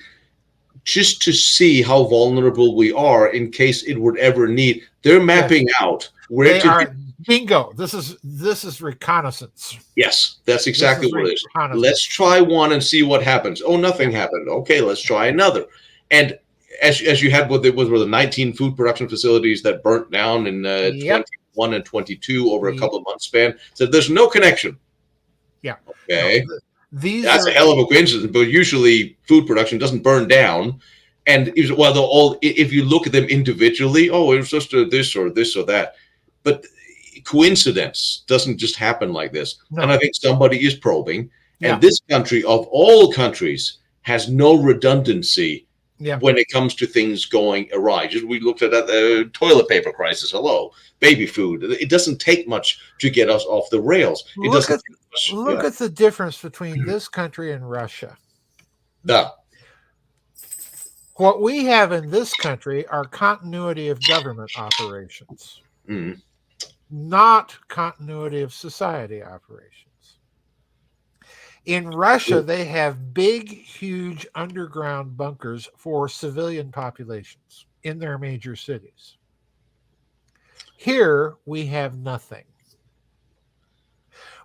just to see how vulnerable we are in case it would ever need. They're mapping out where They are. Bingo. This is reconnaissance. Yes, that's exactly what it is. reconnaissance. Let's try one and see what happens. Oh, nothing happened. Okay, let's try another. And as you had with the 19 food production facilities that burnt down in 21 and 22 over a couple of months span, so there's no connection. Yeah. Okay. No, that's a hell of a coincidence, but usually food production doesn't burn down. And if you look at them individually, oh, it was just this or this or that. But coincidence doesn't just happen like this. No. And I think somebody is probing. And this country, of all countries, has no redundancy when it comes to things going awry. Just we looked at the toilet paper crisis. Hello, baby food. It doesn't take much to get us off the rails. Look at the difference between this country and Russia. What we have in this country are continuity of government operations, not continuity of society operations. In Russia, they have big, huge underground bunkers for civilian populations in their major cities. Here, we have nothing.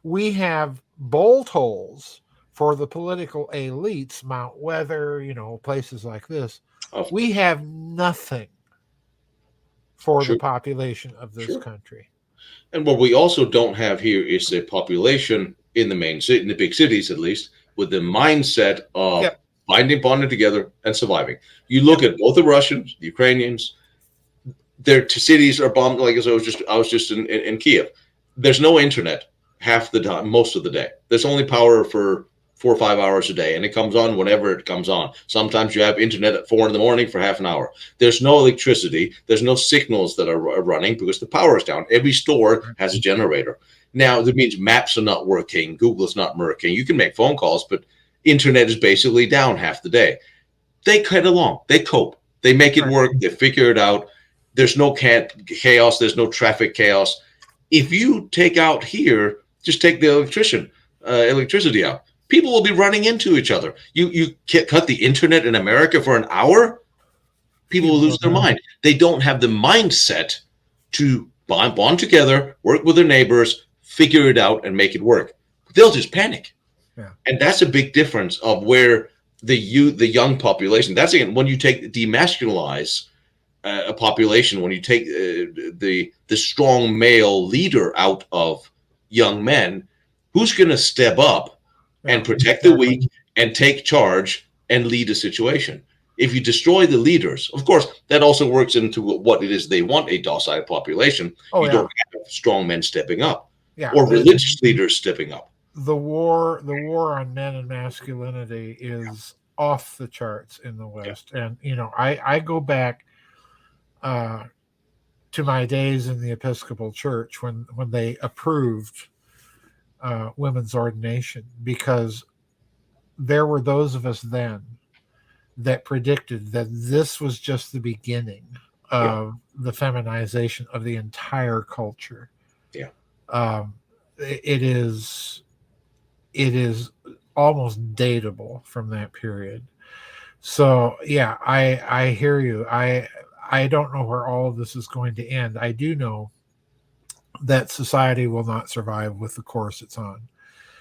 We have bolt holes for the political elites, Mount Weather, places like this. We have nothing for the population of this country. And what we also don't have here is a population in the main city, in the big cities at least, with the mindset of bonding together and surviving. You look at both the Russians, the Ukrainians, their cities are bombed. Like I was just in Kiev. There's no internet half the time, most of the day. There's only power for 4 or 5 hours a day, and it comes on whenever it comes on. Sometimes you have internet at 4 a.m. for half an hour. There's no electricity. There's no signals that are running because the power is down. Every store has a generator. Now, that means maps are not working. Google's not working. You can make phone calls, but internet is basically down half the day. They cut along. They cope. They make it work. They figure it out. There's no chaos. There's no traffic chaos. If you take out here, just take the electricity out. People will be running into each other. You cut the internet in America for an hour, people will lose their mind. They don't have the mindset to bond together, work with their neighbors, figure it out, and make it work. They'll just panic. Yeah. And that's a big difference of where the young population. That's again when you demasculinize a population, when you take the strong male leader out of young men, who's going to step up and protect the weak and take charge and lead a situation? If you destroy the leaders, of course, that also works into what it is they want, a docile population. You don't have strong men stepping up or religious leaders stepping up. The war on men and masculinity is off the charts in the West. And, I go back to my days in the Episcopal Church when they approved women's ordination, because there were those of us then that predicted that this was just the beginning of the feminization of the entire culture. It is almost dateable from that period. So I hear you. I don't know where all of this is going to end. I do know that society will not survive with the course it's on.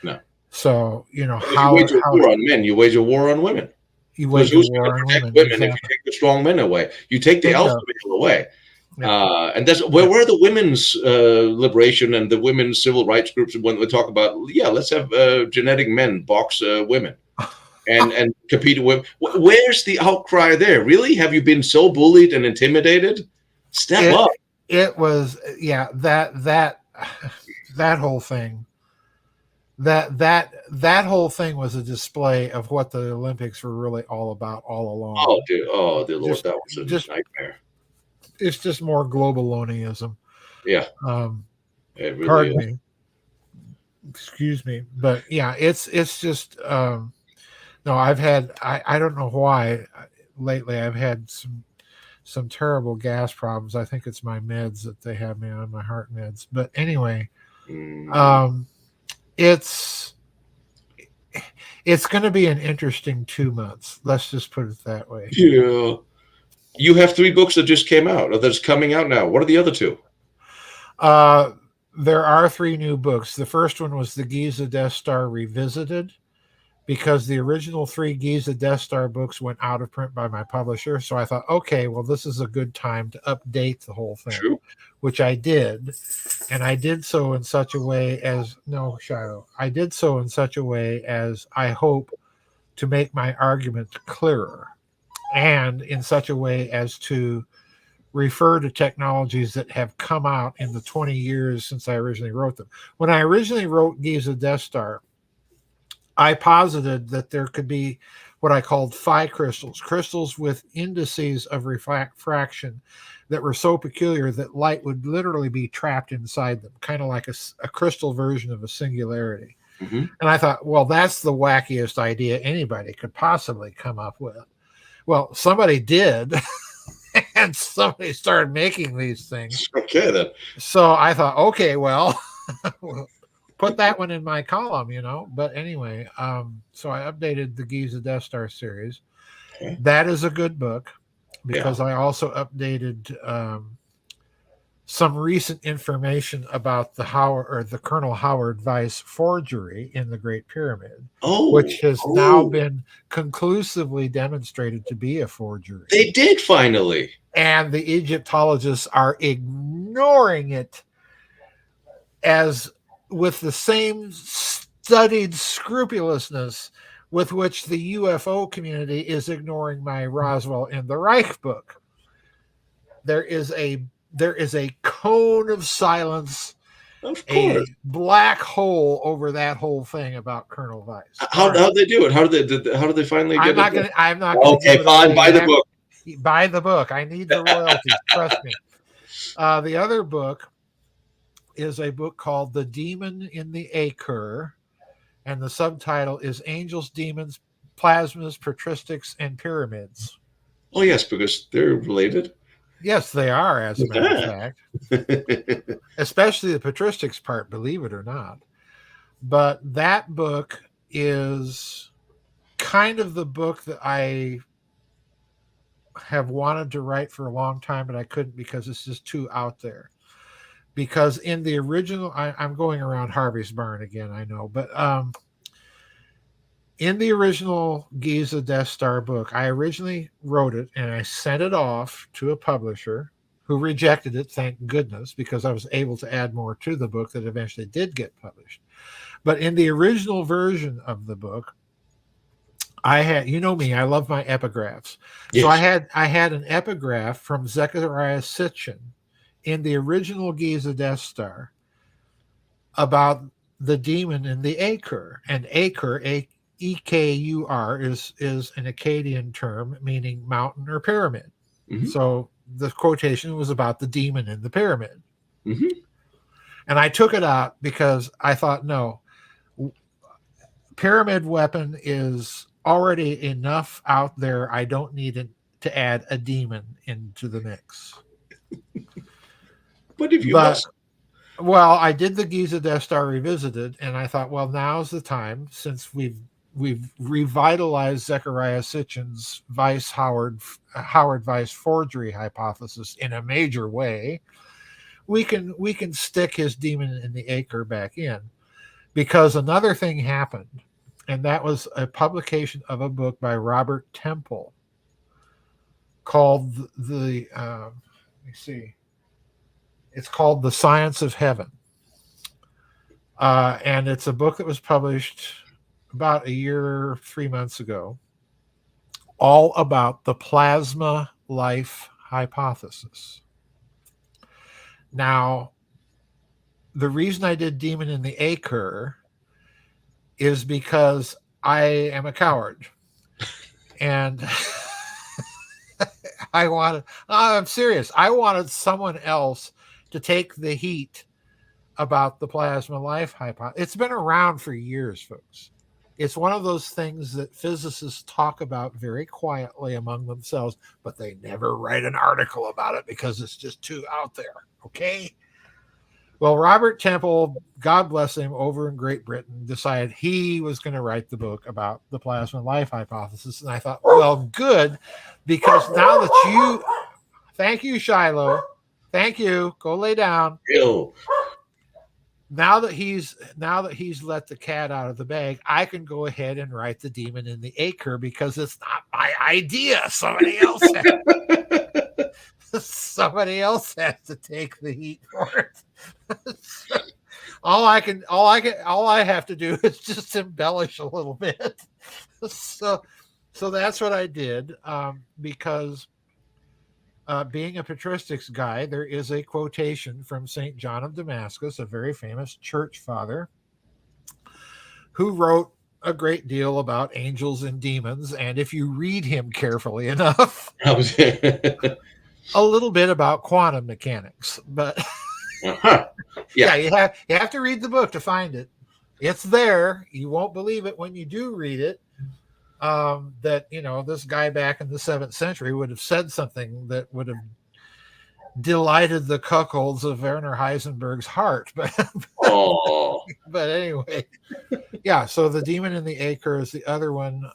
No. So, you wage a war on men, you wage a war on women. You Because wage a who's going war to on protect women. women if you Exactly. take the strong men away? You take the alpha Bingo. male away. Yeah. And that's Yeah. where the women's liberation and the women's civil rights groups, when we talk about, yeah, let's have genetic men box women and compete with. Where's the outcry there? Really? Have you been so bullied and intimidated? Step It up. it was, yeah, that whole thing, that whole thing was a display of what the Olympics were really all about all Oh, along. dear. Oh, dear Lord, Just that was a just nightmare. it's just more globalonianism. Yeah, Um, it really Pardon is. me, excuse me, but yeah, it's just no. I don't know why lately I've had some terrible gas problems. I think it's my meds that they have me on, my heart meds. But anyway, Mm, um, it's it's going to be an interesting 2 months. Let's just put it that way. yeah. You have three books that just came out, or that's coming out now. What are the other two? Uh, there are three new books. The first one was the Giza Death Star Revisited, because the original three Giza Death Star books went out of print by my publisher. So I thought, okay, well, this is a good time to update the whole thing, True. which I did. And I did so in such a way as, no, Shiloh, I did so in such a way as I hope to make my argument clearer, and in such a way as to refer to technologies that have come out in the 20 years since I originally wrote them. When I originally wrote Giza Death Star, I posited that there could be what I called phi crystals, crystals with indices of refraction that were so peculiar that light would literally be trapped inside them, kind of like a crystal version of a singularity. Mm-hmm. And I thought, well, that's the wackiest idea anybody could possibly come up with. Well, somebody did, and somebody started making these things. Okay, then. So I thought, okay, well, put that one in my column, you know. But anyway, so I updated the Giza Death Star series. Okay. That is a good book, Yeah. because I also updated some recent information about the Colonel Howard Weiss forgery in the Great Pyramid, Oh, which has now oh, been conclusively demonstrated to be a forgery. they did finally. And the Egyptologists are ignoring it as with the same studied scrupulousness with which the UFO community is ignoring my Roswell and the Reich book. There is a cone of silence, Of a course. black hole over that whole thing about Colonel Weiss. All How right. they do it? How did they finally get it? I'm not gonna give Okay, it fine. away Buy the yet. book. Buy the book. I need the royalties. Trust me. The other book is a book called The Demon in the Acre, and the subtitle is Angels, Demons, Plasmas, Patristics, and Pyramids. Oh yes, because they're related. Yes, they are, as a matter of Yeah. fact, especially the patristics part, believe it or not. But that book is kind of the book that I have wanted to write for a long time, but I couldn't because it's just too out there. Because in the original, I'm going around Harvey's barn again, I know, but in the original Giza Death Star book, I originally wrote it and I sent it off to a publisher who rejected it, thank goodness, because I was able to add more to the book that eventually did get published. But in the original version of the book, I had, you know me, I love my epigraphs. So Yes. I had an epigraph from Zechariah Sitchin in the original Giza Death Star about the demon in the Acre. And Acre, Ekur, is an Akkadian term meaning mountain or pyramid. Mm-hmm. So the quotation was about the demon in the pyramid. Mm-hmm. And I took it out because I thought, no, pyramid weapon is already enough out there. I don't need it to add a demon into the mix. But if you But must. well, I did the Giza Death Star Revisited, and I thought, well, now's the time, since we've revitalized Zechariah Sitchin's Howard Weiss forgery hypothesis in a major way. We can stick his demon in the acre back in, because another thing happened. and that was a publication of a book by Robert Temple called let me see, it's called The Science of Heaven. And it's a book that was published about a year, 3 months ago, all about the plasma life hypothesis. Now, the reason I did Demon in the Acre is because I am a coward. And I'm serious. I wanted someone else to take the heat about the plasma life hypothesis. It's been around for years, folks. It's one of those things that physicists talk about very quietly among themselves, but they never write an article about it because it's just too out there. Okay. Well, Robert Temple, God bless him, over in Great Britain, decided he was going to write the book about the plasma life hypothesis. And I thought, well, good, because now that you, thank you, Shiloh. Thank you. Go lay down. Ew. Now that he's let the cat out of the bag, I can go ahead and write The Demon in the Acre because it's not my idea. Somebody else has to take the heat for it. all I have to do is just embellish a little bit. So that's what I did, because being a patristics guy, there is a quotation from St. John of Damascus, a very famous church father, who wrote a great deal about angels and demons. And if you read him carefully enough, a little bit about quantum mechanics. But yeah, you have to read the book to find it. It's there. You won't believe it when you do read it. That, this guy back in the 7th century would have said something that would have delighted the cuckolds of Werner Heisenberg's heart. But anyway, yeah, so The Demon in the Acre is the other one.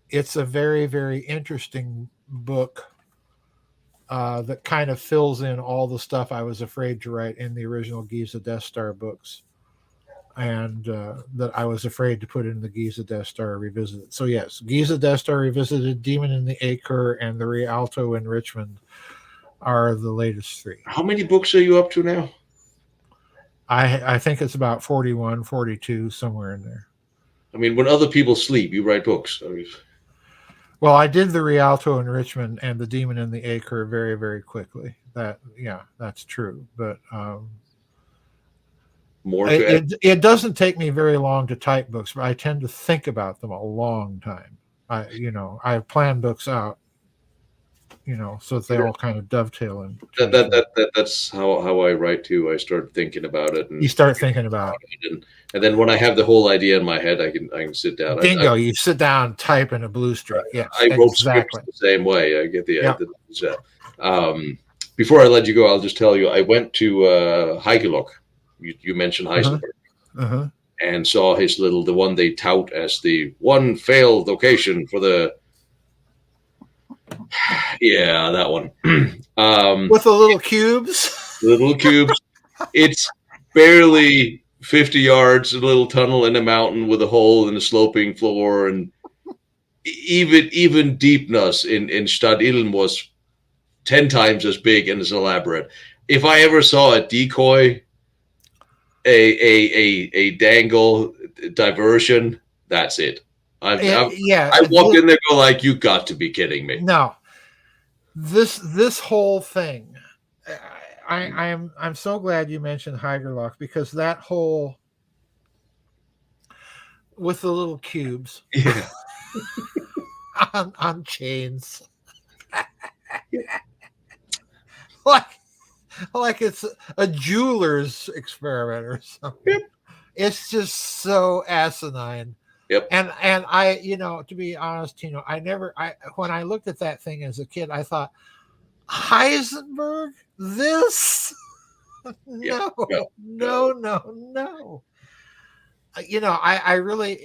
It's a very, very interesting book that kind of fills in all the stuff I was afraid to write in the original Giza Death Star books, and that I was afraid to put in the Giza Death Star Revisited. So yes, Giza Death Star Revisited, Demon in the Acre, and the Rialto in Richmond are the latest 3. How many books are you up to now? I think it's about 41, 42, somewhere in there. I mean, when other people sleep, you write books. Well, I did the Rialto in Richmond and the Demon in the Acre very, very quickly. That's true. But it doesn't take me very long to type books, but I tend to think about them a long time. I plan books out, so that they all kind of dovetail in. That's how I write too. I start thinking about it. And you start thinking about it. And then when I have the whole idea in my head, I can sit down. Bingo! You sit down, type in a blue streak. Yes, I wrote scripts the same way. I get the idea. Before I let you go, I'll just tell you, I went to Heigelok. You mentioned Heisenberg, and saw the one they tout as the one failed location for the. Yeah, that one. With the little cubes. It's barely 50 yards, a little tunnel in a mountain with a hole in the sloping floor, and even deepness in Stadt Ilm was 10 times as big and as elaborate. If I ever saw a decoy, a dangle diversion, that's it. I walked in there go like, you got to be kidding me. No, this whole thing, I'm so glad you mentioned Heigerloch, because that whole with the little cubes on chains, like it's a jeweler's experiment or something. Yep. It's just so asinine. Yep. And I, to be honest, when I looked at that thing as a kid, I thought, Heisenberg, this? No. I really,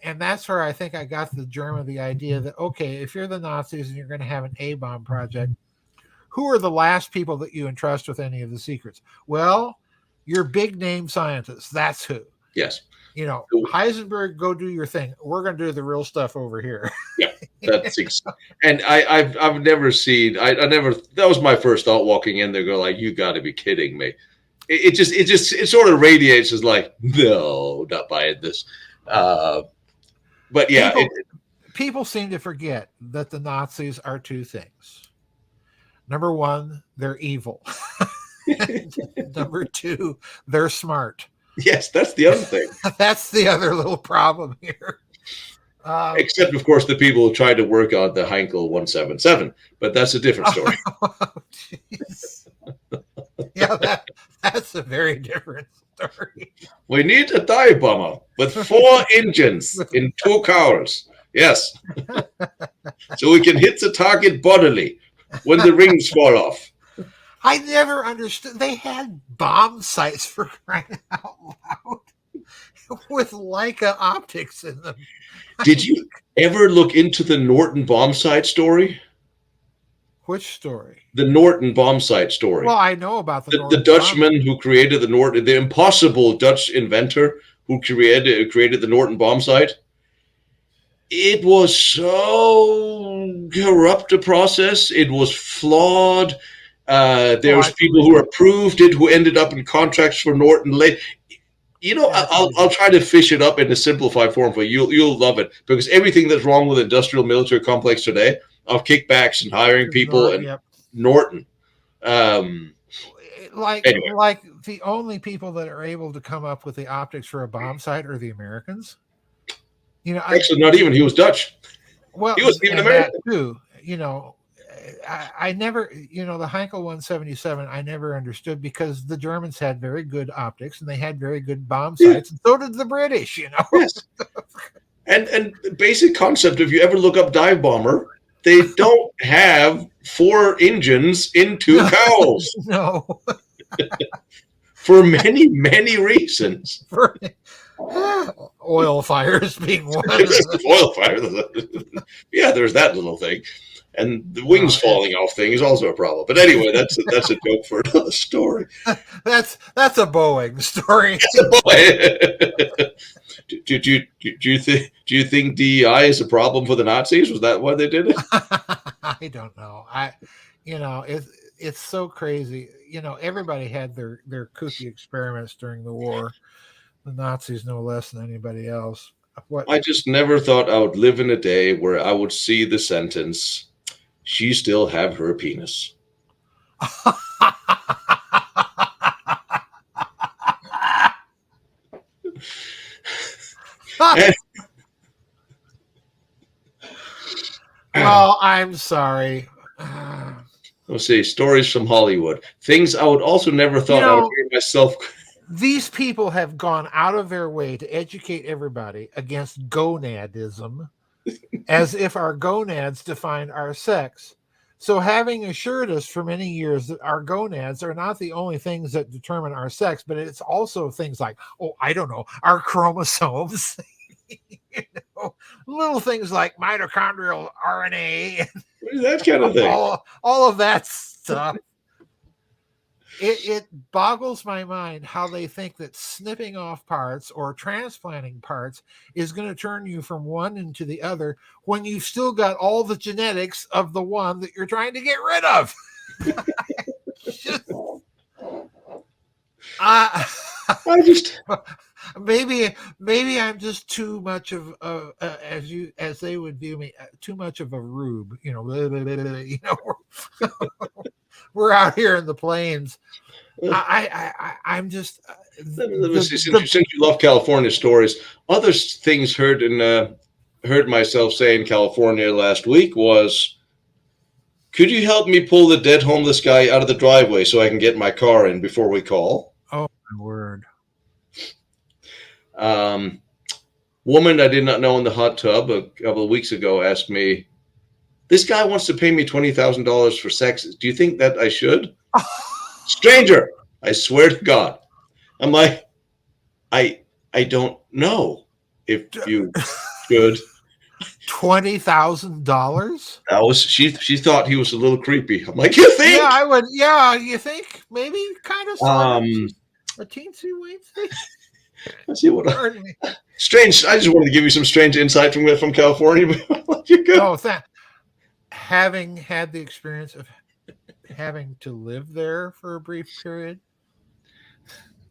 and that's where I think I got the germ of the idea that, okay, if you're the Nazis and you're going to have an A-bomb project, who are the last people that you entrust with any of the secrets? Well, your big name scientists, that's who. Yes. Heisenberg, go do your thing. We're going to do the real stuff over here. Yeah, and I've never seen. I never. That was my first thought walking in there. Go like, you got to be kidding me. It sort of radiates as like, no, not buying this. But yeah, people seem to forget that the Nazis are two things. Number one, they're evil. Number two, they're smart. Yes, that's the other thing. That's the other little problem here. Except, of course, the people who tried to work on the Heinkel 177, but that's a different story. Yeah, that's a very different story. We need a dive bomber with 4 engines in 2 cars. Yes. So we can hit the target bodily when the rings fall off. I never understood. They had bomb sights, for crying out loud, with Leica optics in them. Did you ever look into the Norton bomb sight story? Which story? The Norton bomb sight story. Well, I know about the Dutchman who created the impossible Dutch inventor who created the Norton bomb sight. It was so corrupt a process. It was flawed. There's people who approved it who ended up in contracts for Norton. I'll try to fish it up in a simplified form for you. You'll love it because everything that's wrong with industrial military complex today of kickbacks and hiring people Norton. Like the only people that are able to come up with the optics for a bomb sight are the Americans. Actually, not even. He was Dutch. Well, he was even American too. I never, the Heinkel 177, I never understood because the Germans had very good optics and they had very good bomb sights, and so did the British, Yes. And basic concept, if you ever look up dive bomber, they don't have 4 engines in 2 cowls. No. For many, many reasons. Oil fires being one. Oil fire. Yeah, there's that little thing. And the wings falling off thing is also a problem. But anyway, that's a joke for another story. That's a Boeing story. Do you think DEI is a problem for the Nazis? Was that why they did it? I don't know. It's so crazy. Everybody had their kooky experiments during the war. The Nazis no less than anybody else. I just never thought I would live in a day where I would see the sentence, "She still have her penis." Well, I'm sorry. Let's see, stories from Hollywood. Things I would also never thought I would hear myself. These people have gone out of their way to educate everybody against gonadism, as if our gonads define our sex. So having assured us for many years that our gonads are not the only things that determine our sex, but it's also things like, our chromosomes, little things like mitochondrial RNA, that kind of thing. All of that stuff. It boggles my mind how they think that snipping off parts or transplanting parts is going to turn you from one into the other when you've still got all the genetics of the one that you're trying to get rid of. Maybe I'm just too much of as they would view me, too much of a rube. We're out here in the plains. I'm just. Since you love California stories, other things heard myself say in California last week was, "Could you help me pull the dead homeless guy out of the driveway so I can get my car in before we call?" Oh my word! Woman I did not know in the hot tub a couple of weeks ago asked me, "This guy wants to pay me $20,000 for sex. Do you think that I should?" Stranger, I swear to God. I'm like, I don't know if you should. $20,000? That was she thought he was a little creepy. I'm like, you think? Yeah, I would. Yeah, you think maybe kind of a teensy weensy. I see what. Pardon me. Strange. I just wanted to give you some strange insight from California. But you go. No, that having had the experience of having to live there for a brief period,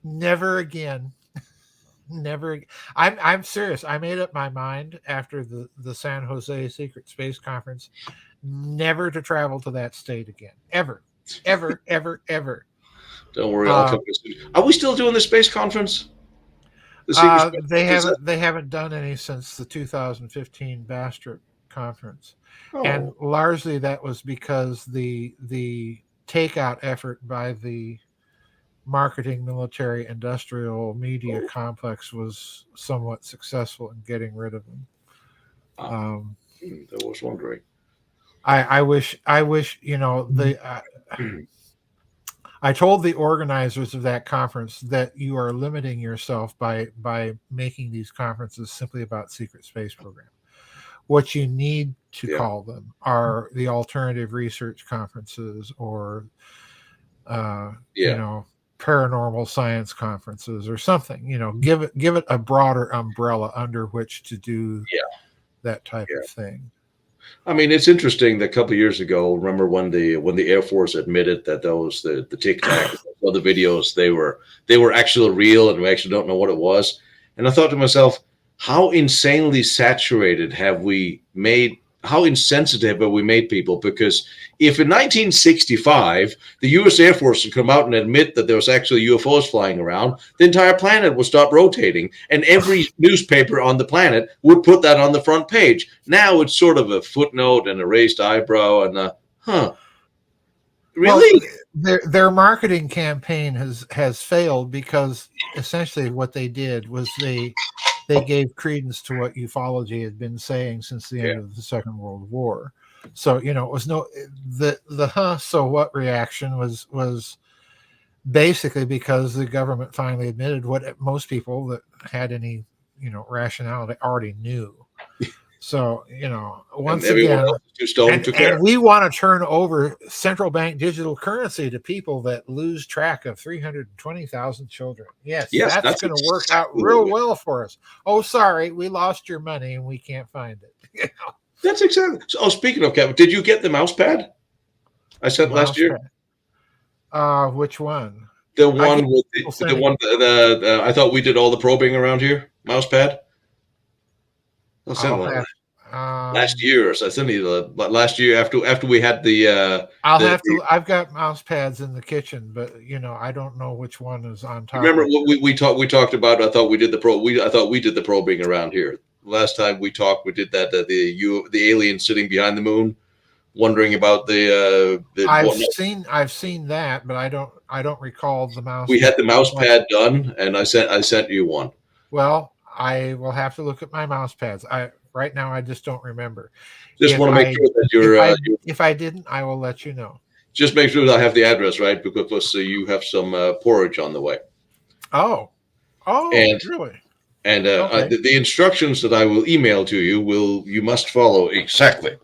never again. Never. I'm serious. I made up my mind after the San Jose Secret Space Conference, never to travel to that state again. Ever, ever, ever, ever. Don't worry, I'll come. Are we still doing the space conference? The secret space They haven't done any since the 2015 Bastrop conference, and Oh, largely that was because the takeout effort by the marketing military industrial media complex was somewhat successful in getting rid of them. I was wondering. I wish I told the organizers of that conference that you are limiting yourself by making these conferences simply about secret space program. What you need to call them are the alternative research conferences, or paranormal science conferences, or something. Give it a broader umbrella under which to do that type of thing. I mean, it's interesting that a couple of years ago, remember when the Air Force admitted that the Tic Tac, other videos, they were actually real, and we actually don't know what it was. And I thought to myself, how insanely saturated have we made? How insensitive have we made people? Because if in 1965 the U.S. Air Force would come out and admit that there was actually UFOs flying around, the entire planet would stop rotating, and every newspaper on the planet would put that on the front page. Now it's sort of a footnote and a raised eyebrow, and really? Well, their marketing campaign has failed, because essentially what they did was they gave credence to what ufology had been saying since the end of the Second World War. So it was the so what reaction was basically because the government finally admitted what most people that had any rationality already knew. So once again, and we want to turn over central bank digital currency to people that lose track of 320,000 children. Yes, that's going to work out real well for us. Oh, sorry, we lost your money and we can't find it. That's exactly. So, speaking of Kevin, did you get the mouse pad I sent last year? Which one? The one with the one. I thought we did all the probing around here. Mouse pad. I'll send one. Last year, so I sent you last year after we had the. I've got mouse pads in the kitchen, but I don't know which one is on top. Remember what we talked about? I thought we did the probing around here. Last time we talked, we did that. The alien sitting behind the moon, wondering about the. I've seen that, but I don't recall the mouse. We had the mouse pad done, and I sent you one. Well, I will have to look at my mouse pads. Right now I just don't remember. Just want to make sure that you're. If I didn't, I will let you know. Just make sure that I have the address right, because you have some porridge on the way. Oh, really? And the instructions that I will email to you you must follow exactly.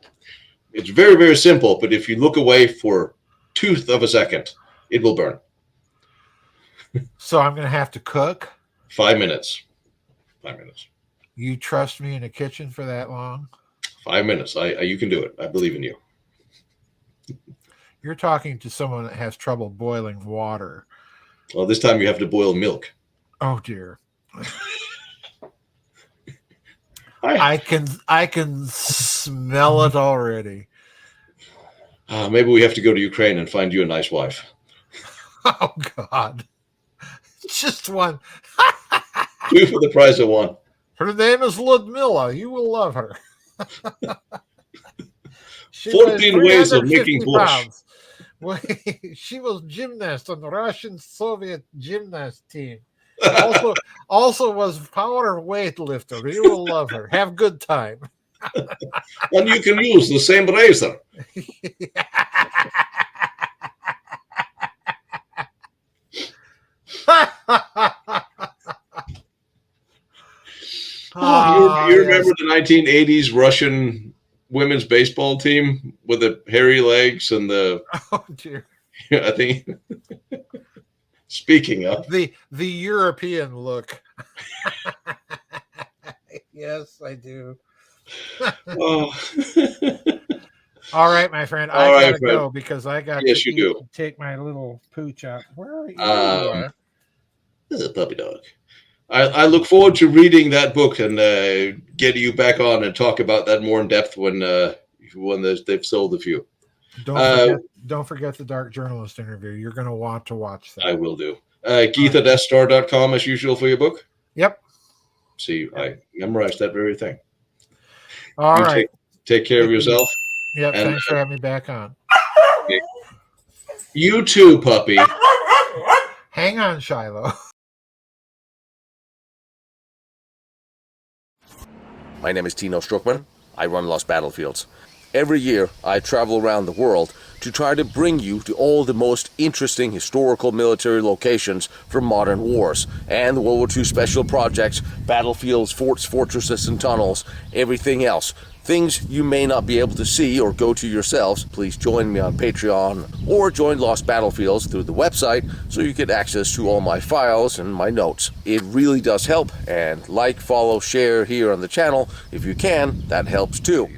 It's very, very simple, but if you look away for 1/2 of a second, it will burn. So I'm going to have to cook? 5 minutes. 5 minutes. You trust me in a kitchen for that long? 5 minutes. You can do it. I believe in you. You're talking to someone that has trouble boiling water. Well, this time you have to boil milk. Oh dear. I can smell it already. Maybe we have to go to Ukraine and find you a nice wife. Oh God. Just one. 2 for the price of 1. Her name is Ludmilla. You will love her. 14 ways of making borscht. She was gymnast on the Russian-Soviet gymnast team. Also was power weightlifter. You will love her. Have good time. And you can use the same razor. You remember the 1980s Russian women's baseball team with the hairy legs and the? Oh dear! I think. Speaking of the European look. Yes, I do. Oh. All right, my friend. I All right, gotta friend. go because I got to Yes, you eat do. and take my little pooch out. There you Um, are. this is a puppy dog. I look forward to reading that book and getting you back on and talk about that more in depth when they've sold a few. Don't Uh, forget don't forget the Dark Journalist interview. You're gonna want to watch I that. will do. All right. Keith@star.com as usual for your book. Yep. See, Yep. I memorized that very thing. All You right. take care of Take it easy. yourself, Yep. and Thanks for having me back on. you too, puppy. Hang on, Shiloh. My name is Tino Struckmann. I run Lost Battlefields. Every year, I travel around the world to try to bring you to all the most interesting historical military locations from modern wars and the World War II special projects, battlefields, forts, fortresses, and tunnels, everything else. Things you may not be able to see or go to yourselves. Please join me on Patreon or join Lost Battlefields through the website so you get access to all my files and my notes. It really does help, and like, follow, share here on the channel if you can. That helps too.